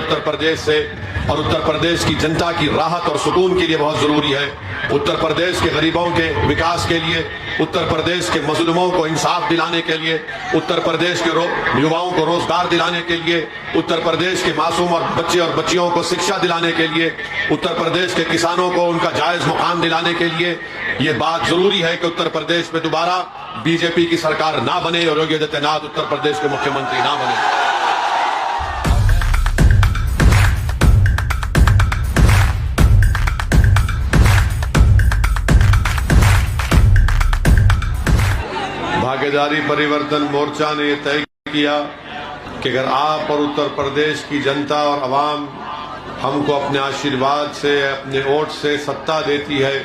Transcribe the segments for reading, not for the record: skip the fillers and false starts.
उत्तर प्रदेश से और उत्तर प्रदेश की जनता की राहत और सुकून के लिए बहुत जरूरी है। उत्तर प्रदेश के गरीबों के विकास के लिए, उत्तर प्रदेश के मजलूमों को इंसाफ दिलाने के लिए, उत्तर प्रदेश के युवाओं को रोजगार दिलाने के लिए, उत्तर प्रदेश के मासूम और बच्चियों को शिक्षा दिलाने के लिए, उत्तर प्रदेश के किसानों को उनका जायज मुकाम दिलाने के लिए ये बात जरूरी है कि उत्तर प्रदेश में दोबारा बीजेपी की सरकार ना बने और योगी आदित्यनाथ उत्तर प्रदेश के मुख्यमंत्री ना बने। भागीदारी परिवर्तन मोर्चा ने तय किया कि अगर आप और उत्तर प्रदेश की जनता और अवाम हमको अपने आशीर्वाद से, अपने वोट से सत्ता देती है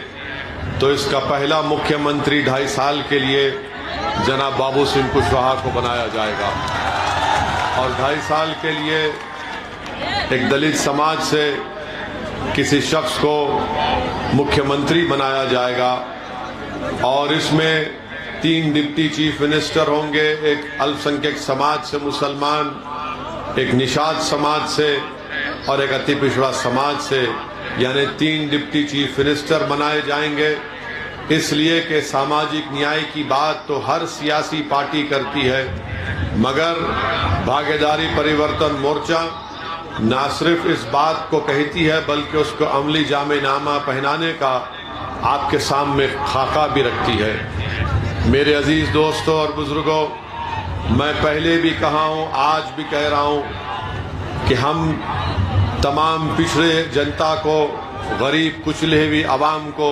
तो इसका पहला मुख्यमंत्री 2.5 साल के लिए जनाब बाबू सिंह कुशवाहा को बनाया जाएगा और 2.5 साल के लिए एक दलित समाज से किसी शख्स को मुख्यमंत्री बनाया जाएगा और इसमें 3 डिप्टी चीफ मिनिस्टर होंगे, एक अल्पसंख्यक समाज से मुसलमान, एक निषाद समाज से और एक अति पिछड़ा समाज से, यानी 3 डिप्टी चीफ मिनिस्टर बनाए जाएंगे। इसलिए कि सामाजिक न्याय की बात तो हर सियासी पार्टी करती है, मगर भागीदारी परिवर्तन मोर्चा न सिर्फ इस बात को कहती है बल्कि उसको अमली जामेनामा पहनाने का आपके सामने खाका भी रखती है। मेरे अजीज दोस्तों और बुजुर्गों, मैं पहले भी कहा हूं, आज भी कह रहा हूं कि हम तमाम पिछड़े जनता को, गरीब कुचले हुई आवाम को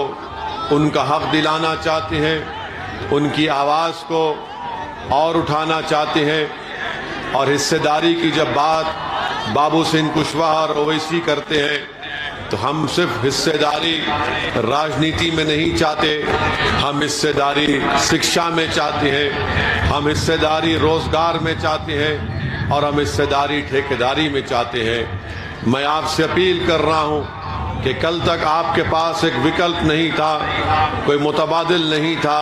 उनका हक दिलाना चाहते हैं, उनकी आवाज़ को और उठाना चाहते हैं। और हिस्सेदारी की जब बात बाबू सिंह कुशवाहा और ओवैसी करते हैं तो हम सिर्फ हिस्सेदारी राजनीति में नहीं चाहते, हम हिस्सेदारी शिक्षा में चाहते हैं, हम हिस्सेदारी रोजगार में चाहते हैं और हम हिस्सेदारी ठेकेदारी में चाहते हैं। मैं आपसे अपील कर रहा हूं कि कल तक आपके पास एक विकल्प नहीं था, कोई मुतबादिल नहीं था,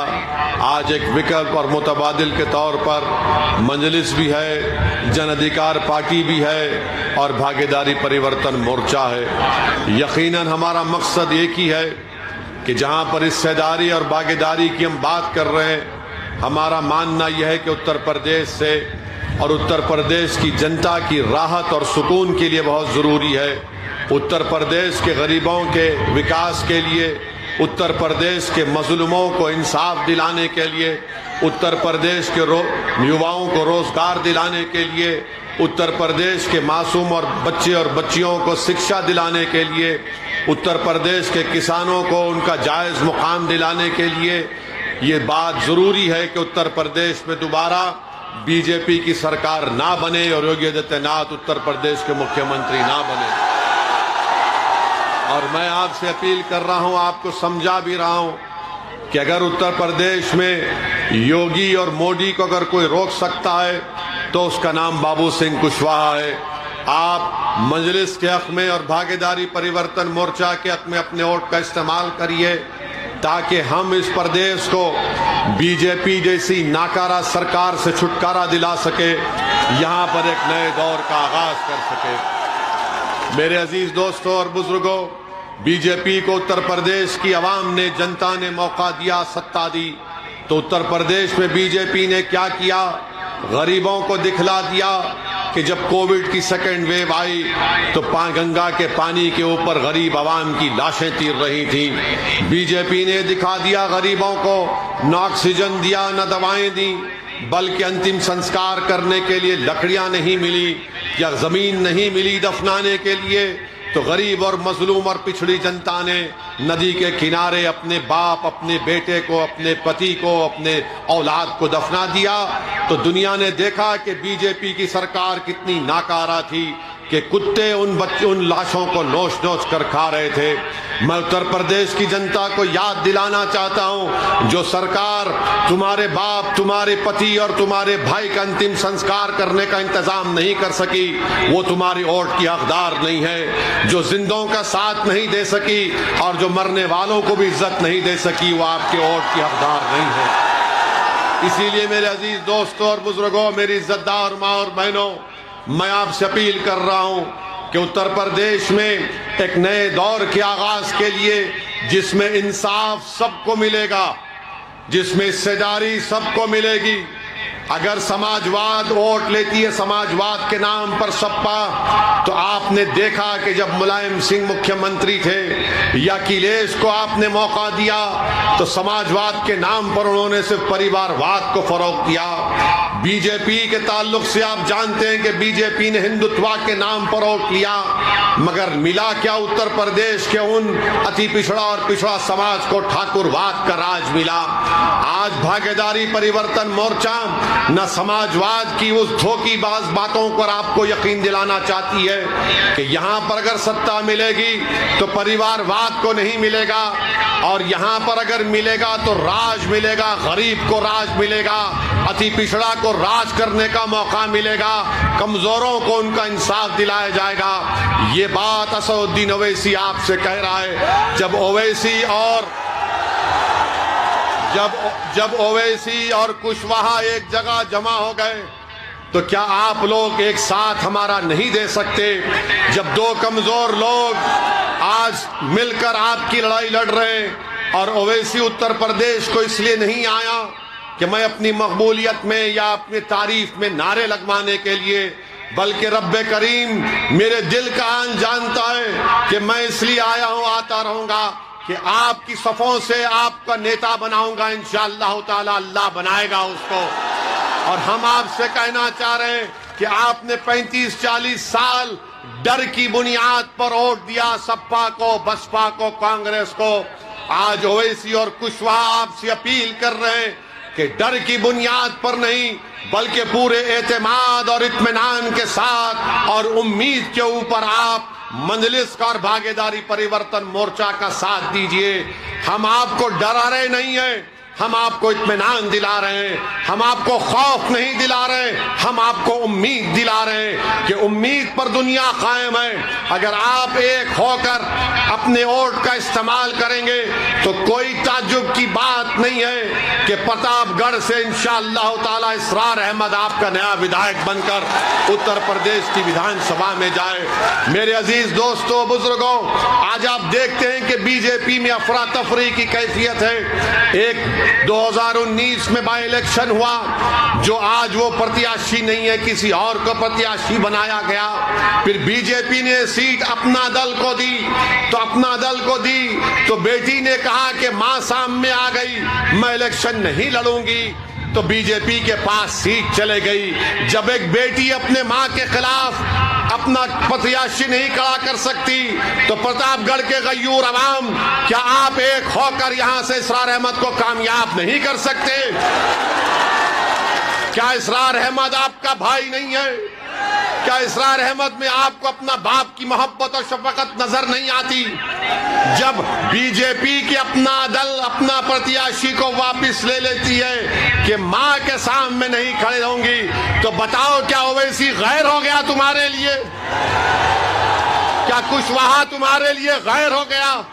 आज एक विकल्प और मुतबादिल के तौर पर मजलिस भी है, जन अधिकार पार्टी भी है और भागीदारी परिवर्तन मोर्चा है। यकीनन हमारा मकसद एक ही है कि जहां पर हिस्सेदारी और भागीदारी की हम बात कर रहे हैं, हमारा मानना यह है कि उत्तर प्रदेश से और उत्तर प्रदेश की जनता की राहत और सुकून के लिए बहुत ज़रूरी है। उत्तर प्रदेश के गरीबों के विकास के लिए, उत्तर प्रदेश के मजलूमों को इंसाफ दिलाने के लिए, उत्तर प्रदेश के युवाओं को रोजगार दिलाने के लिए, उत्तर प्रदेश के मासूम और बच्चियों को शिक्षा दिलाने के लिए, उत्तर प्रदेश के किसानों को उनका जायज मुकाम दिलाने के लिए ये बात जरूरी है कि उत्तर प्रदेश में दोबारा बीजेपी की सरकार ना बने और योगी आदित्यनाथ उत्तर प्रदेश के मुख्यमंत्री ना बने। और मैं आपसे अपील कर रहा हूं, आपको समझा भी रहा हूं कि अगर उत्तर प्रदेश में योगी और मोदी को अगर कोई रोक सकता है तो उसका नाम बाबू सिंह कुशवाहा है। आप मजलिस के हक में और भागीदारी परिवर्तन मोर्चा के हक में अपने वोट का इस्तेमाल करिए ताकि हम इस प्रदेश को बीजेपी जैसी नाकारा सरकार से छुटकारा दिला सके, यहां पर एक नए दौर का आगाज कर सके। मेरे अजीज दोस्तों और बुजुर्गों, बीजेपी को उत्तर प्रदेश की आवाम ने, जनता ने मौका दिया, सत्ता दी, तो उत्तर प्रदेश में बीजेपी ने क्या किया? गरीबों को दिखला दिया कि जब कोविड की सेकेंड वेव आई तो गंगा के पानी के ऊपर गरीब आवाम की लाशें तीर रही थी। बीजेपी ने दिखा दिया गरीबों को, न ऑक्सीजन दिया, न दवाएं दी, बल्कि अंतिम संस्कार करने के लिए लकड़ियां नहीं मिली या जमीन नहीं मिली दफनाने के लिए, तो गरीब और मजलूम और पिछड़ी जनता ने नदी के किनारे अपने बाप, अपने बेटे को, अपने पति को, अपने औलाद को दफना दिया। तो दुनिया ने देखा कि बीजेपी की सरकार कितनी नाकारा थी कि कुत्ते उन लाशों को नोच नोच कर खा रहे थे। मैं उत्तर प्रदेश की जनता को याद दिलाना चाहता हूं, जो सरकार तुम्हारे बाप, तुम्हारे पति और तुम्हारे भाई का अंतिम संस्कार करने का इंतजाम नहीं कर सकी, वो तुम्हारी वोट की हकदार नहीं है। जो जिंदों का साथ नहीं दे सकी और जो मरने वालों को भी इज्जत नहीं दे सकी, वो आपके वोट की हकदार नहीं है। इसीलिए मेरे अजीज दोस्तों और बुजुर्गों, मेरी इज्जतदार माँ और बहनों, मैं आपसे अपील कर रहा हूं कि उत्तर प्रदेश में एक नए दौर के आगाज के लिए जिसमें इंसाफ सबको मिलेगा, जिसमें हिस्सेदारी सबको मिलेगी। अगर समाजवाद वोट लेती है समाजवाद के नाम पर सपा, तो आपने देखा कि जब मुलायम सिंह मुख्यमंत्री थे या अखिलेश को आपने मौका दिया तो समाजवाद के नाम पर उन्होंने सिर्फ परिवारवाद को फरोग दिया। बीजेपी के ताल्लुक से आप जानते हैं कि बीजेपी ने हिंदुत्व के नाम पर वोट लिया, मगर मिला क्या? उत्तर प्रदेश के उन अति पिछड़ा और पिछड़ा समाज को ठाकुरवाद का राज मिला। आज भागीदारी परिवर्तन मोर्चा न समाजवाद की उस धोखेबाज बातों पर आपको यकीन दिलाना चाहती है कि यहां पर अगर सत्ता मिलेगी तो परिवारवाद को नहीं मिलेगा, और यहां पर अगर मिलेगा तो राज मिलेगा, गरीब को राज मिलेगा, अति पिछड़ा को राज करने का मौका मिलेगा, कमजोरों को उनका इंसाफ दिलाया जाएगा। ये बात असदुद्दीन ओवैसी आपसे कह रहा है। जब ओवैसी और कुशवाहा एक जगह जमा हो गए तो क्या आप लोग एक साथ हमारा नहीं दे सकते? जब दो कमजोर लोग आज मिलकर आपकी लड़ाई लड़ रहे हैं, और ओवैसी उत्तर प्रदेश को इसलिए नहीं आया कि मैं अपनी मकबूलियत में या अपनी तारीफ में नारे लगवाने के लिए, बल्कि रब्बे करीम मेरे दिल का हाल जानता है कि मैं इसलिए आया हूं, आता रहूंगा कि आपकी सफों से आपका नेता बनाऊंगा। इंशाअल्लाह ताला अल्लाह बनाएगा उसको। और हम आपसे कहना चाह रहे हैं कि आपने 35-40 साल डर की बुनियाद पर वोट दिया सपा को, बसपा को, कांग्रेस को। आज ओवैसी और कुशवाहा आपसे अपील कर रहे हैं कि डर की बुनियाद पर नहीं, बल्कि पूरे एतमाद और इत्मीनान के साथ और उम्मीद के ऊपर आप मंजलिस का और भागीदारी परिवर्तन मोर्चा का साथ दीजिए। हम आपको डरा रहे नहीं है, हम आपको इत्मीनान दिला रहे हैं, हम आपको खौफ नहीं दिला रहे, हम आपको उम्मीद दिला रहे हैं कि उम्मीद पर दुनिया कायम है। अगर आप एक होकर अपने वोट का इस्तेमाल करेंगे तो कोई ताज्जुब की बात नहीं है कि प्रतापगढ़ से इंशाअल्लाह ताला इसरार अहमद आपका नया विधायक बनकर उत्तर प्रदेश की विधानसभा में जाए। मेरे अजीज दोस्तों, बुजुर्गों, आज आप देखते हैं कि बीजेपी में अफरा तफरी की कैफियत है। एक 2019 में बाई इलेक्शन हुआ, जो आज वो प्रत्याशी नहीं है, किसी और को प्रत्याशी बनाया गया। फिर बीजेपी ने सीट अपना दल को दी, तो बेटी ने कहा कि मां सामने आ गई, मैं इलेक्शन नहीं लड़ूंगी, तो बीजेपी के पास सीट चले गई। जब एक बेटी अपने मां के खिलाफ अपना प्रत्याशी नहीं खड़ा कर सकती, तो प्रतापगढ़ के गयूर अवाम, क्या आप एक होकर यहां से इसरार अहमद को कामयाब नहीं कर सकते? क्या इसरार अहमद आपका भाई नहीं है? क्या इसरार अहमद में आपको अपना बाप की मोहब्बत और शफकत नजर नहीं आती? जब बीजेपी की अपना दल अपना प्रत्याशी को वापस ले लेती है कि मां के सामने नहीं खड़े होंगी, तो बताओ क्या ओवैसी गैर हो गया तुम्हारे लिए? क्या कुशवाहा तुम्हारे लिए गैर हो गया?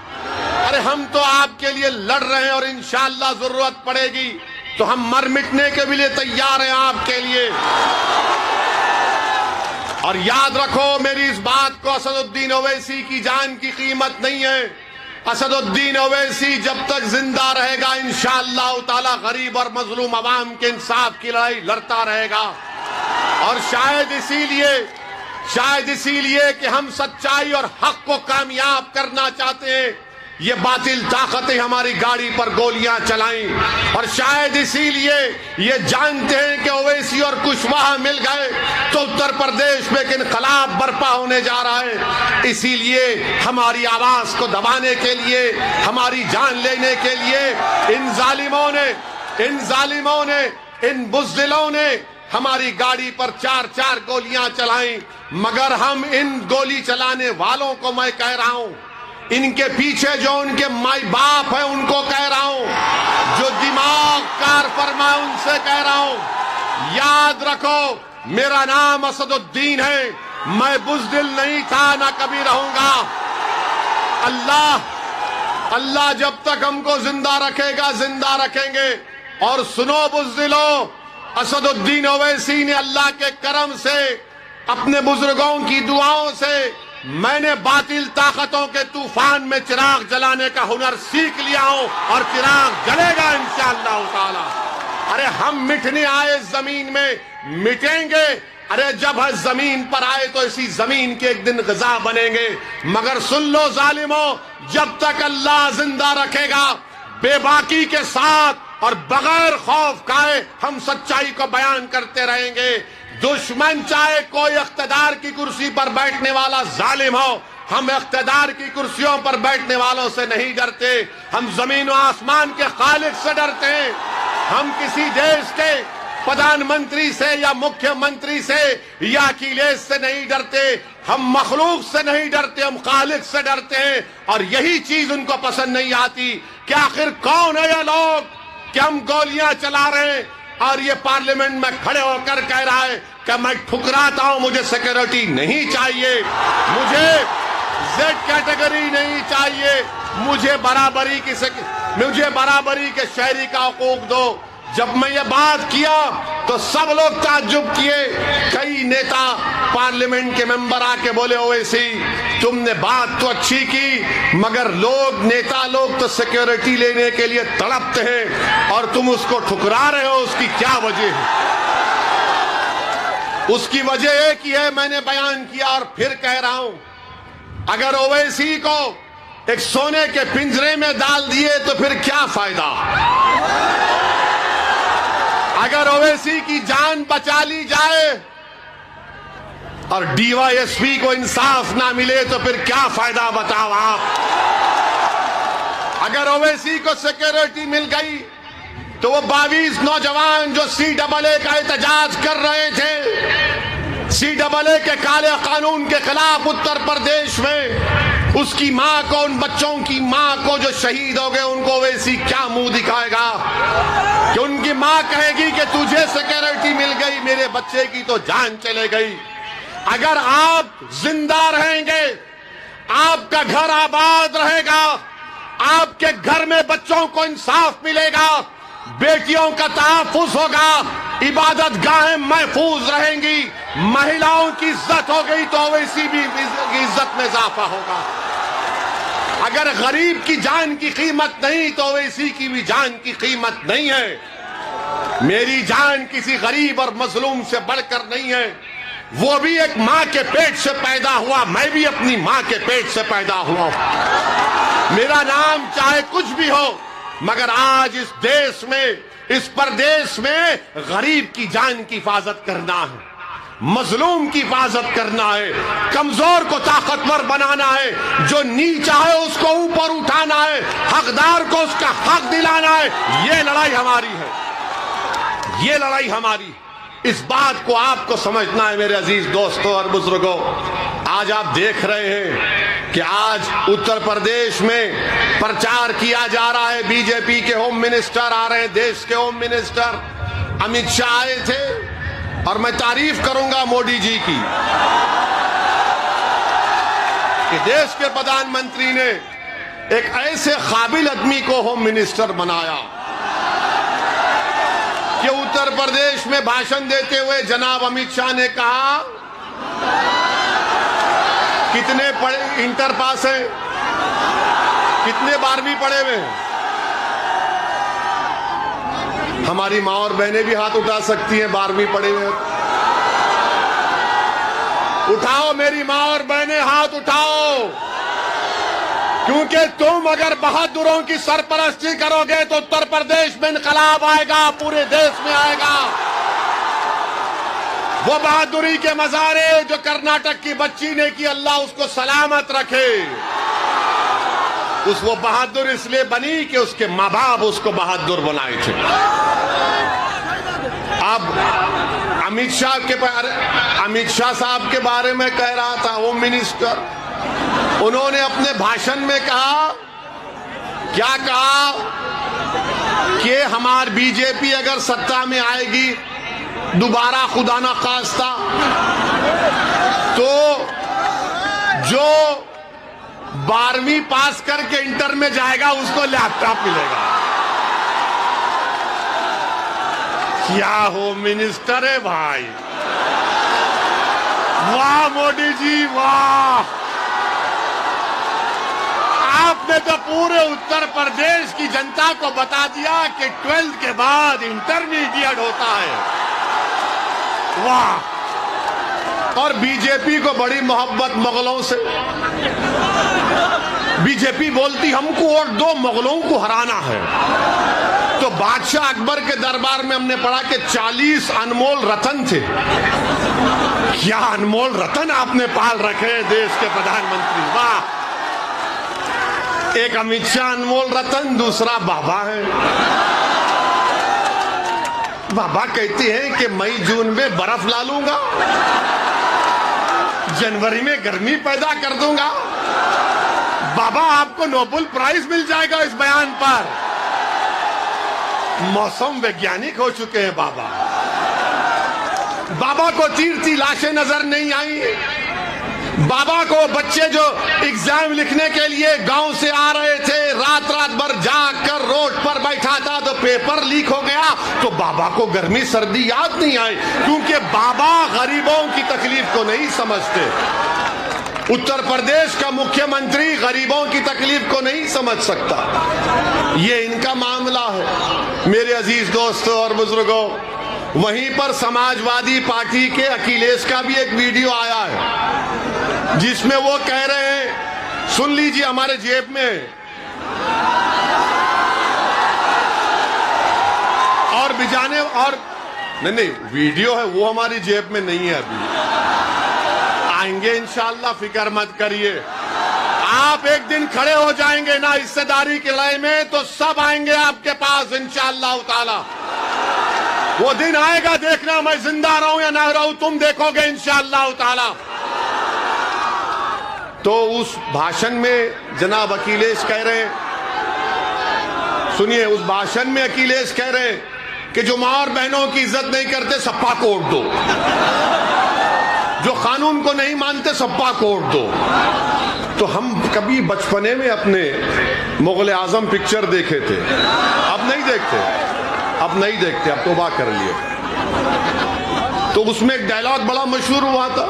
अरे हम तो आपके लिए लड़ रहे हैं, और इंशाअल्लाह जरूरत पड़ेगी तो हम मर मिटने के भी लिए तैयार हैं आपके लिए। और याद रखो मेरी इस बात को, असदुद्दीन ओवैसी की जान की कीमत नहीं है। असदुद्दीन ओवैसी जब तक जिंदा रहेगा इंशाअल्लाह ताला गरीब और मजलूम अवाम के इंसाफ की लड़ाई लड़ता रहेगा। और शायद इसीलिए कि हम सच्चाई और हक को कामयाब करना चाहते हैं, ये बातिल ताकतें हमारी गाड़ी पर गोलियां चलाएं। और शायद इसीलिए ये जानते हैं कि ओवैसी और कुशवाहा मिल गए तो उत्तर प्रदेश में इनकलाब बर्पा होने जा रहा है। इसीलिए हमारी आवाज को दबाने के लिए, हमारी जान लेने के लिए इन जालिमों ने, इन बुज़दिलों ने हमारी गाड़ी पर 4-4 गोलियां चलाई। मगर हम इन गोली चलाने वालों को मैं कह रहा हूं, इनके पीछे जो उनके माई बाप है उनको कह रहा हूं, जो दिमाग कार फरमा उनसे कह रहा हूं, याद रखो मेरा नाम असदुद्दीन है, मैं बुज़दिल नहीं था, ना कभी रहूंगा। अल्लाह जब तक हमको जिंदा रखेगा, जिंदा रखेंगे। और सुनो बुज़दिलों, असदुद्दीन ओवैसी ने अल्लाह के करम से, अपने बुजुर्गों की दुआओं से मैंने बातिल ताकतों के तूफान में चिराग जलाने का हुनर सीख लिया हूं और चिराग जलेगा इंशाअल्लाह ताला। अरे हम मिटने आए जमीन में, मिटेंगे। अरे जब हम जमीन पर आए तो इसी जमीन के एक दिन ग़िज़ा बनेंगे। मगर सुन लो जालिमों, जब तक अल्लाह जिंदा रखेगा, बेबाकी के साथ और बगैर खौफ खाए हम सच्चाई को बयान करते रहेंगे। दुश्मन चाहे कोई इख्तिदार की कुर्सी पर बैठने वाला जालिम हो, हम इख्तिदार की कुर्सियों पर बैठने वालों से नहीं डरते। हम जमीन और आसमान के खालिक से डरते हैं। हम किसी देश के प्रधानमंत्री से या मुख्यमंत्री से या अखिलेश से नहीं डरते। हम मखलूक से नहीं डरते, हम खालिक से डरते हैं। और यही चीज उनको पसंद नहीं आती कि आखिर कौन है ये लोग कि हम गोलियां चला रहे हैं और ये पार्लियामेंट में खड़े होकर कह रहा है कि मैं ठुकराता हूं, मुझे सिक्योरिटी नहीं चाहिए, मुझे जेड कैटेगरी नहीं चाहिए, मुझे बराबरी के शहरी का हकूक दो। जब मैं ये बात किया तो सब लोग ताज्जुब किए। कई नेता पार्लियामेंट के मेंबर आके बोले, ओवैसी तुमने बात तो अच्छी की, मगर नेता लोग तो सिक्योरिटी लेने के लिए तड़पते हैं और तुम उसको ठुकरा रहे हो, उसकी क्या वजह है? उसकी वजह एक ही है, मैंने बयान किया और फिर कह रहा हूं, अगर ओवैसी को एक सोने के पिंजरे में डाल दिए तो फिर क्या फायदा? अगर ओवैसी की जान बचा ली जाए और डीवाईएसपी को इंसाफ ना मिले तो फिर क्या फायदा बताओ आप? अगर ओवैसी को सिक्योरिटी मिल गई तो वो 22 नौजवान जो CAA का एहतजाज कर रहे थे, CAA के काले कानून के खिलाफ उत्तर प्रदेश में, उसकी मां को, उन बच्चों की मां को जो शहीद हो गए, उनको ओवैसी क्या मुंह दिखाएगा? कि उनकी मां कहेगी कि तुझे सिक्योरिटी मिल गई, मेरे बच्चे की तो जान चले गई। अगर आप जिंदा रहेंगे, आपका घर आबाद रहेगा, आपके घर में बच्चों को इंसाफ मिलेगा, बेटियों का तहफ्फुज़ होगा, इबादत गाहें महफूज रहेंगी, महिलाओं की इज्जत हो गई तो ओवैसी भी इज्जत में इजाफा होगा। अगर गरीब की जान की कीमत नहीं तो ओवैसी की भी जान की कीमत नहीं है। मेरी जान किसी गरीब और मजलूम से बढ़कर नहीं है। वो भी एक मां के पेट से पैदा हुआ, मैं भी अपनी मां के पेट से पैदा हुआ। मेरा नाम चाहे कुछ भी हो, मगर आज इस देश में, इस प्रदेश में गरीब की जान की हिफाजत करना है, मजलूम की हिफाजत करना है, कमजोर को ताकतवर बनाना है, जो नीचा है उसको ऊपर उठाना है, हकदार को उसका हक दिलाना है। ये लड़ाई हमारी है, ये लड़ाई हमारी। इस बात को आपको समझना है मेरे अजीज दोस्तों और बुजुर्गों। आज आप देख रहे हैं कि आज उत्तर प्रदेश में प्रचार किया जा रहा है। बीजेपी के होम मिनिस्टर आ रहे हैं, देश के होम मिनिस्टर अमित शाह आए थे और मैं तारीफ करूंगा मोदी जी की कि देश के प्रधानमंत्री ने एक ऐसे काबिल आदमी को होम मिनिस्टर बनाया कि उत्तर प्रदेश में भाषण देते हुए जनाब अमित शाह ने कहा, कितने पढ़े, इंटर पास है, कितने 12वीं पढ़े हुए हैं? हमारी मां और बहनें भी हाथ उठा सकती हैं, 12वीं पढ़े हुए। उठाओ मेरी मां और बहनें, हाथ उठाओ, क्योंकि तुम अगर बहादुरों की सरपरस्ती करोगे तो उत्तर प्रदेश में इनकलाब आएगा, पूरे देश में आएगा। वो बहादुरी के मजारे जो कर्नाटक की बच्ची ने की, अल्लाह उसको सलामत रखे। वो बहादुर इसलिए बनी कि उसके माँ बाप उसको बहादुर बनाए थे। अब अमित शाह साहब के बारे में कह रहा था होम मिनिस्टर, उन्होंने अपने भाषण में कहा, क्या कहा कि हमारी बीजेपी अगर सत्ता में आएगी दोबारा, खुदा ना खास्ता, तो जो 12वीं पास करके इंटर में जाएगा उसको लैपटॉप मिलेगा। क्या होम मिनिस्टर है भाई, वाह मोदी जी वाह। तो पूरे उत्तर प्रदेश की जनता को बता दिया कि 12th के बाद इंटरमीडिएट होता है। वाह। और बीजेपी को बड़ी मोहब्बत मुगलों से। बीजेपी बोलती हमको वोट दो, मुगलों को हराना है। तो बादशाह अकबर के दरबार में हमने पढ़ा कि 40 अनमोल रतन थे। क्या अनमोल रतन आपने पाल रखे देश के प्रधानमंत्री। वाह। एक अमित शाह अनमोल रतन, दूसरा बाबा है। बाबा कहते हैं कि मई जून में बर्फ ला लूंगा, जनवरी में गर्मी पैदा कर दूंगा। बाबा आपको नोबेल प्राइज मिल जाएगा इस बयान पर। मौसम वैज्ञानिक हो चुके हैं बाबा। बाबा को तीरती लाशें नजर नहीं आई। बाबा को बच्चे जो एग्जाम लिखने के लिए गांव से आ रहे थे, रात रात भर जाग कर रोड पर बैठा था तो पेपर लीक हो गया, तो बाबा को गर्मी सर्दी याद नहीं आई, क्योंकि बाबा गरीबों की तकलीफ को नहीं समझते। उत्तर प्रदेश का मुख्यमंत्री गरीबों की तकलीफ को नहीं समझ सकता। ये इनका मामला है। मेरे अजीज दोस्तों और बुजुर्गों, वहीं पर समाजवादी पार्टी के अखिलेश का भी एक वीडियो आया है जिसमें वो कह रहे हैं, सुन लीजिए, हमारे जेब में और बिजाने और नहीं वीडियो है वो हमारी जेब में नहीं है। अभी आएंगे इंशाअल्लाह, फिक्र मत करिए। आप एक दिन खड़े हो जाएंगे ना हिस्सेदारी की लड़ाई में, तो सब आएंगे आपके पास इंशाअल्लाह ताला। वो दिन आएगा, देखना मैं जिंदा रहूं या ना रहूं, तुम देखोगे इंशाअल्लाह ताला। तो उस भाषण में जनाब अखिलेश कह रहे हैं, सुनिए, उस भाषण में अखिलेश कह रहे हैं कि जो मां और बहनों की इज्जत नहीं करते सप्पा को वोट दो, जो कानून को नहीं मानते सप्पा को वोट दो। तो हम कभी बचपने में अपने मुगल आजम पिक्चर देखे थे, अब नहीं देखते, अब तौबा कर लिए। तो उसमें एक डायलॉग बड़ा मशहूर हुआ था।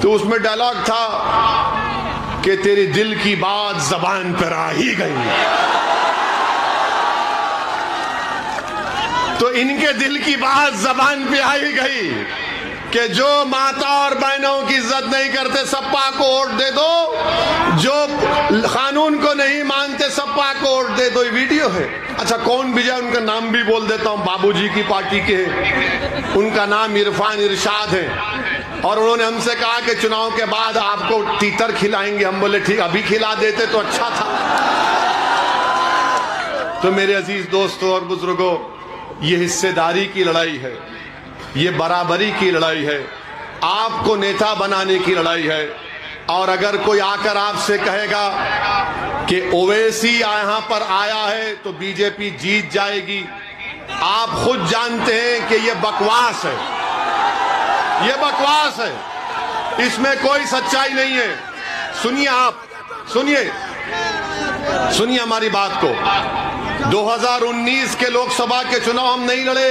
तो उसमें डायलॉग था कि तेरी दिल की बात जबान पर आ ही गई। तो इनके दिल की बात जबान पे आ ही गई कि जो माता और बहनों की इज्जत नहीं करते सप्पा को वोट दे दो, जो कानून को नहीं मानते सप्पा को वोट दे दो। ये वीडियो है। अच्छा, कौन विजय, उनका नाम भी बोल देता हूं, बाबूजी की पार्टी के हैं। उनका नाम इरफान इरशाद है। और उन्होंने हमसे कहा कि चुनाव के बाद आपको तीतर खिलाएंगे। हम बोले ठीक, अभी खिला देते तो अच्छा था। तो मेरे अजीज दोस्तों और बुजुर्गों, ये हिस्सेदारी की लड़ाई है, ये बराबरी की लड़ाई है, आपको नेता बनाने की लड़ाई है। और अगर कोई आकर आपसे कहेगा कि ओवैसी यहां पर आया है तो बीजेपी जीत जाएगी, आप खुद जानते हैं कि यह बकवास है, यह बकवास है, इसमें कोई सच्चाई नहीं है। सुनिए, आप सुनिए हमारी बात को। 2019 के लोकसभा के चुनाव हम नहीं लड़े,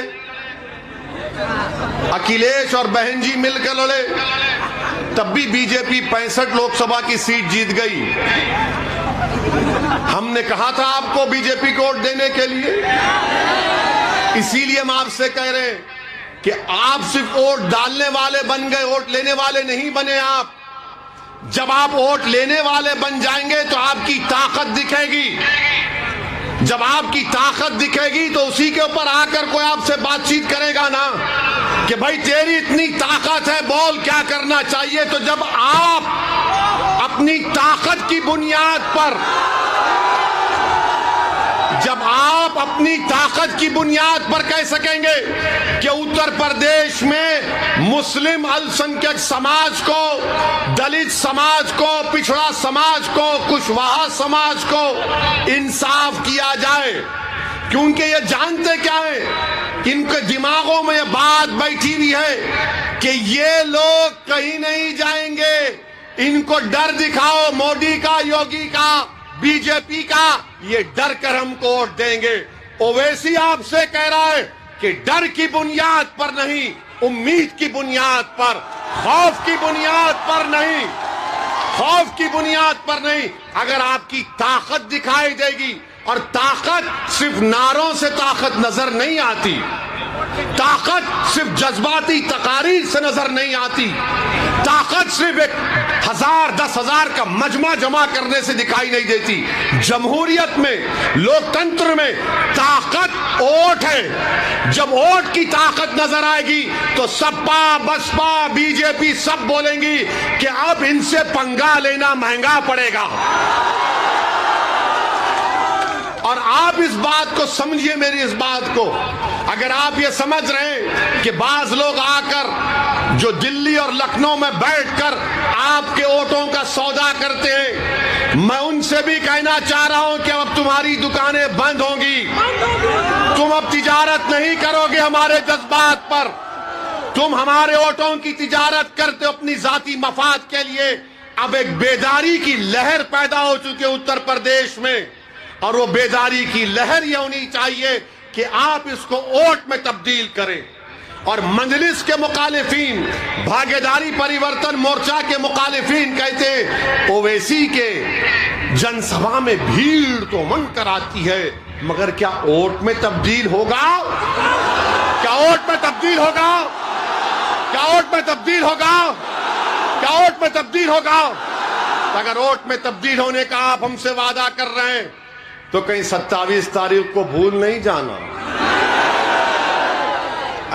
अखिलेश और बहन जी मिलकर लड़े, तब भी बीजेपी 65 लोकसभा की सीट जीत गई। हमने कहा था आपको बीजेपी को वोट देने के लिए। इसीलिए हम आपसे कह रहे हैं कि आप सिर्फ वोट डालने वाले बन गए, वोट लेने वाले नहीं बने आप। जब आप वोट लेने वाले बन जाएंगे तो आपकी ताकत दिखेगी। जब आपकी ताकत दिखेगी तो उसी के ऊपर आकर कोई आपसे बातचीत करेगा ना कि भाई तेरी इतनी ताकत है, बोल क्या करना चाहिए। तो जब आप अपनी ताकत की बुनियाद पर, जब आप अपनी ताकत की बुनियाद पर कह सकेंगे कि उत्तर प्रदेश में मुस्लिम अल्पसंख्यक समाज को, दलित समाज को, पिछड़ा समाज को, कुशवाहा समाज को इंसाफ किया जाए, क्योंकि ये जानते क्या है, इनके दिमागों में ये बात बैठी हुई है कि ये लोग कहीं नहीं जाएंगे, इनको डर दिखाओ मोदी का, योगी का, बीजेपी का, ये डर कर हमको वोट देंगे। ओवैसी आपसे कह रहा है कि डर की बुनियाद पर नहीं, उम्मीद की बुनियाद पर, खौफ की बुनियाद पर नहीं, खौफ की बुनियाद पर नहीं, अगर आपकी ताकत दिखाई देगी, और ताकत सिर्फ नारों से ताकत नजर नहीं आती, ताकत सिर्फ जज्बाती तकारीर से नजर नहीं आती, ताकत सिर्फ 1000 10,000 का मजमा जमा करने से दिखाई नहीं देती। जमहूरियत में, लोकतंत्र में ताकत वोट है। जब वोट की ताकत नजर आएगी तो सपा, बसपा, बीजेपी सब बोलेंगी कि अब इनसे पंगा लेना महंगा पड़ेगा। और आप इस बात को समझिए, मेरी इस बात को, अगर आप ये समझ रहे हैं कि बाज लोग आकर जो दिल्ली और लखनऊ में बैठकर आपके वोटों का सौदा करते हैं, मैं उनसे भी कहना चाह रहा हूं कि अब तुम्हारी दुकानें बंद होंगी, तुम अब तिजारत नहीं करोगे हमारे जज्बात पर, तुम हमारे वोटों की तिजारत करते हो अपनी जाती मफाद के लिए। अब एक बेदारी की लहर पैदा हो चुकी है उत्तर प्रदेश में, और वो बेदारी की लहर ये होनी चाहिए कि आप इसको वोट में तब्दील करें। और मजलिस के मुखालिफिन, भागीदारी परिवर्तन मोर्चा के मुखालिफिन कहते ओवैसी के जनसभा में भीड़ तो मन कराती है, मगर क्या वोट में तब्दील होगा? क्या वोट में तब्दील होगा? क्या वोट में तब्दील होगा? क्या वोट में तब्दील होगा? अगर वोट में तब्दील होने का आप हमसे वादा कर रहे हैं तो कहीं 27 तारीख को भूल नहीं जाना।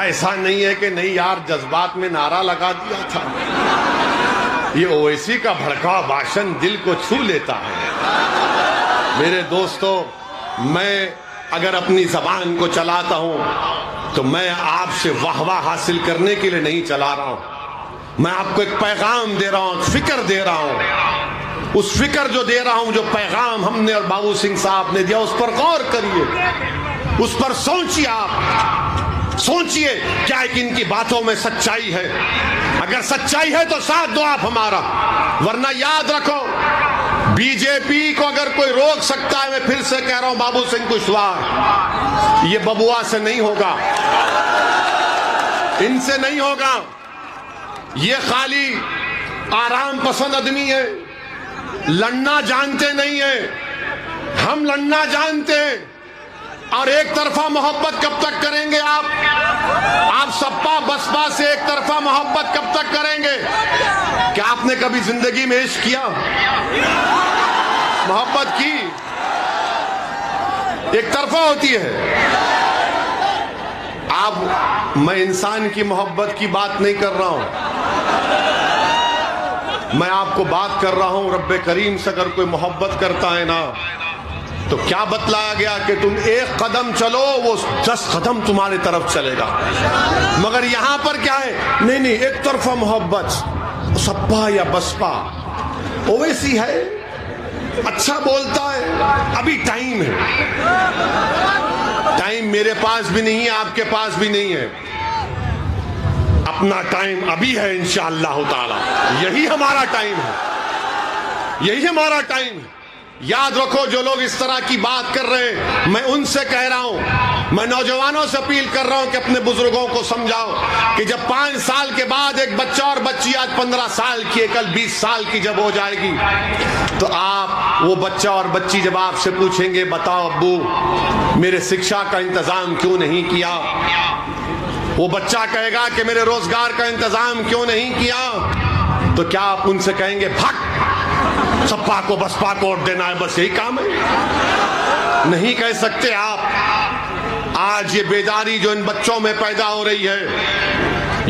ऐसा नहीं है कि नहीं यार जज्बात में नारा लगा दिया था। ये ओवैसी का भड़काऊ भाषण दिल को छू लेता है। मेरे दोस्तों, मैं अगर अपनी जबान को चलाता हूं तो मैं आपसे वाहवाह हासिल करने के लिए नहीं चला रहा हूं। मैं आपको एक पैगाम दे रहा हूं, फिक्र दे रहा हूं। उस फिक्र जो दे रहा हूं, जो पैगाम हमने और बाबू सिंह साहब ने दिया, उस पर गौर करिए, उस पर सोचिए। आप सोचिए क्या कि इनकी बातों में सच्चाई है। अगर सच्चाई है तो साथ दो आप हमारा, वरना याद रखो बीजेपी को अगर कोई रोक सकता है, मैं फिर से कह रहा हूं बाबू सिंह कुशवाहा, ये बबुआ से नहीं होगा, इनसे नहीं होगा। ये खाली आराम पसंद आदमी है, लड़ना जानते नहीं है। हम लड़ना जानते हैं। और एक तरफा मोहब्बत कब तक करेंगे आप सपा बसपा से एक तरफा मोहब्बत कब तक करेंगे? क्या आपने कभी जिंदगी में इश्क किया, मोहब्बत की? एक तरफा होती है। मैं इंसान की मोहब्बत की बात नहीं कर रहा हूं, मैं आपको बात कर रहा हूं रब्बे करीम से। अगर कोई मोहब्बत करता है ना, तो क्या बतलाया गया कि तुम एक कदम चलो, वो 10 कदम तुम्हारे तरफ चलेगा। मगर यहां पर क्या है? नहीं, एक तरफा मोहब्बत, सपा या बसपा। ओवैसी है, अच्छा बोलता है, अभी टाइम है। टाइम मेरे पास भी नहीं है, आपके पास भी नहीं है। अपना टाइम अभी है इंशाअल्लाह ताला। यही हमारा टाइम है, यही हमारा टाइम है। याद रखो, जो लोग इस तरह की बात कर रहे हैं, मैं उनसे कह रहा हूं, मैं नौजवानों से अपील कर रहा हूं कि अपने बुजुर्गों को समझाओ कि जब 5 साल के बाद एक बच्चा और बच्ची आज 15 साल की, कल 20 साल की जब हो जाएगी, तो आप, वो बच्चा और बच्ची जब आपसे पूछेंगे, बताओ अब्बू मेरे शिक्षा का इंतजाम क्यों नहीं किया? वो बच्चा कहेगा कि मेरे रोजगार का इंतजाम क्यों नहीं किया? तो क्या आप उनसे कहेंगे भाग, सपा को बसपा को वोट देना है, बस यही काम है? नहीं कह सकते आप। आज ये बेदारी जो इन बच्चों में पैदा हो रही है,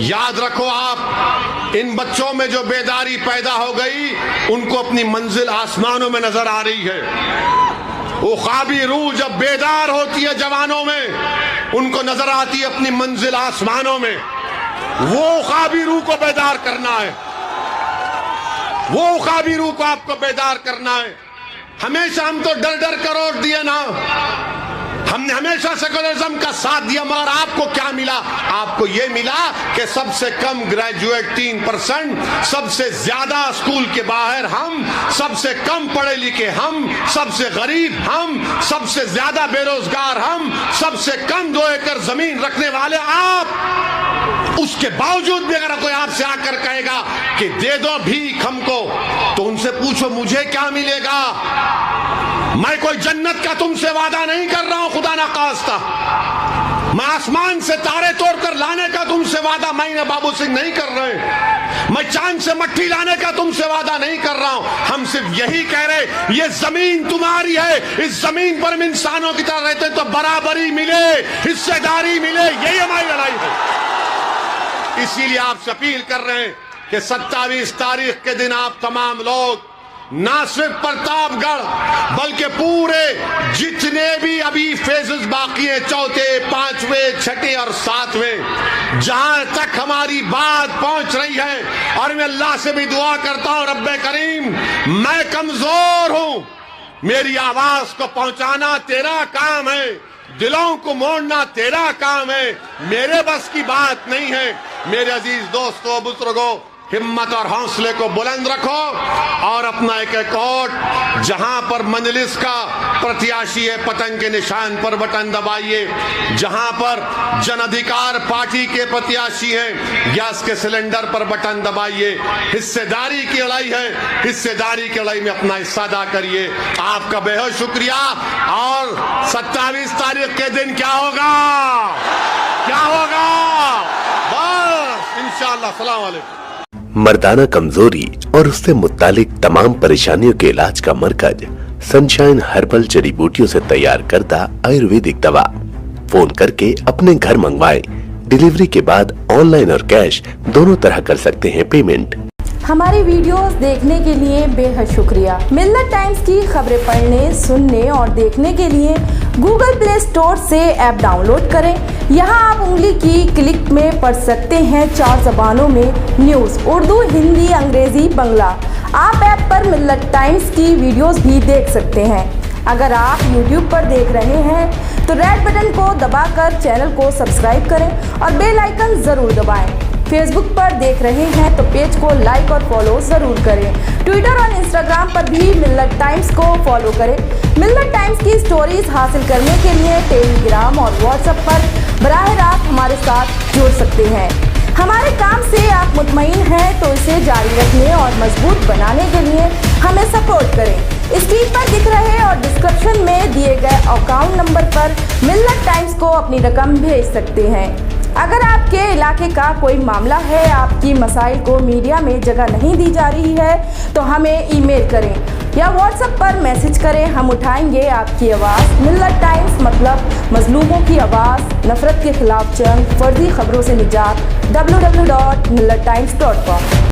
याद रखो आप, इन बच्चों में जो बेदारी पैदा हो गई, उनको अपनी मंजिल आसमानों में नजर आ रही है। वो ख्वाबी रूह जब बेदार होती है जवानों में, उनको नजर आती है अपनी मंजिल आसमानों में। वो ख्वाबी रूह को बेदार करना है, वो ख्वाबी रूह को आपको बेदार करना है। हमेशा हम तो डर डर कर वोट दिए ना, हमने हमेशा सेकुलरिज्म का साथ दिया, मगर आपको क्या मिला? आपको यह मिला कि सबसे कम ग्रेजुएट 3%, सबसे ज्यादा स्कूल के बाहर हम, सबसे कम पढ़े लिखे हम, सबसे गरीब हम, सबसे ज्यादा बेरोजगार हम, सबसे कम 2 एकड़ जमीन रखने वाले आप। उसके बावजूद भी अगर कोई आपसे आकर कहेगा कि दे दो भीख हमको, तो उनसे पूछो मुझे क्या मिलेगा? मैं कोई जन्नत का तुमसे वादा नहीं कर रहा हूं, खुदा ना खास्ता। मैं आसमान से तारे तोड़कर लाने का तुमसे वादा मैं बाबू सिंह नहीं कर रहे। मैं चांद से मट्टी लाने का तुमसे वादा नहीं कर रहा हूं। हम सिर्फ यही कह रहे, ये जमीन तुम्हारी है, इस जमीन पर हम इंसानों की तरह रहते हैं तो बराबरी मिले, हिस्सेदारी मिले, यही हमारी लड़ाई है। इसीलिए आपसे अपील कर रहे हैं कि 27 तारीख के दिन आप तमाम लोग ना सिर्फ प्रतापगढ़ बल्कि पूरे जितने भी अभी फेजेस बाकी हैं, 4थे, 5वें, 6ठे और 7वें, जहां तक हमारी बात पहुंच रही है, और मैं अल्लाह से भी दुआ करता हूं, रब्बे करीम मैं कमजोर हूं, मेरी आवाज को पहुंचाना तेरा काम है, दिलों को मोड़ना तेरा काम है, मेरे बस की बात नहीं है। मेरे अजीज दोस्तों, बुजुर्गों, हिम्मत और हौसले को बुलंद रखो और अपना एक वोट जहां पर मंजलिस का प्रत्याशी है, पतंग के निशान पर बटन दबाइए। जहां पर जन अधिकार पार्टी के प्रत्याशी हैं, गैस के सिलेंडर पर बटन दबाइए। हिस्सेदारी की लड़ाई है, हिस्सेदारी की लड़ाई में अपना हिस्सा अदा करिए। आपका बेहद शुक्रिया। और 27 तारीख के दिन क्या होगा? क्या होगा? बस इंशाअल्लाह। सलाम अलैकुम। मर्दाना कमजोरी और उससे मुत्तालिक तमाम परेशानियों के इलाज का मरकज सनशाइन हर्बल जड़ी बूटियों से तैयार करता आयुर्वेदिक दवा। फोन करके अपने घर मंगवाएं। डिलीवरी के बाद ऑनलाइन और कैश दोनों तरह कर सकते हैं पेमेंट। हमारी वीडियोस देखने के लिए बेहद शुक्रिया। मिल्लत टाइम्स की खबरें पढ़ने, सुनने और देखने के लिए गूगल प्ले स्टोर से ऐप डाउनलोड करें। यहां आप उंगली की क्लिक में पढ़ सकते हैं 4 जबानों में न्यूज़, उर्दू, हिंदी, अंग्रेजी, बंगला। आप ऐप पर मिल्लत टाइम्स की वीडियोस भी देख सकते हैं। अगर आप YouTube पर देख रहे हैं तो रेड बटन को दबाकर चैनल को सब्सक्राइब करें और बेल आइकन जरूर दबाएं। फेसबुक पर देख रहे हैं तो पेज को लाइक और फॉलो जरूर करें। ट्विटर और इंस्टाग्राम पर भी मिल्लत टाइम्स को फॉलो करें। मिल्लत टाइम्स की स्टोरीज हासिल करने के लिए टेलीग्राम और व्हाट्सएप पर बराह रास्त हमारे साथ जुड़ सकते हैं। हमारे काम से आप मुतमईन हैं तो इसे जारी रखने और मजबूत बनाने के लिए हमें सपोर्ट करें। स्क्रीन पर दिख रहे और डिस्क्रिप्शन में दिए गए अकाउंट नंबर पर मिल्लत टाइम्स को अपनी रकम भेज सकते हैं। अगर आपके इलाके का कोई मामला है, आपकी मसाइल को मीडिया में जगह नहीं दी जा रही है, तो हमें ईमेल करें या व्हाट्सएप पर मैसेज करें। हम उठाएंगे आपकी आवाज़। मिल्लत टाइम्स मतलब मजलूमों की आवाज़, नफरत के खिलाफ जंग, फर्जी खबरों से निजात। www.millattimes.com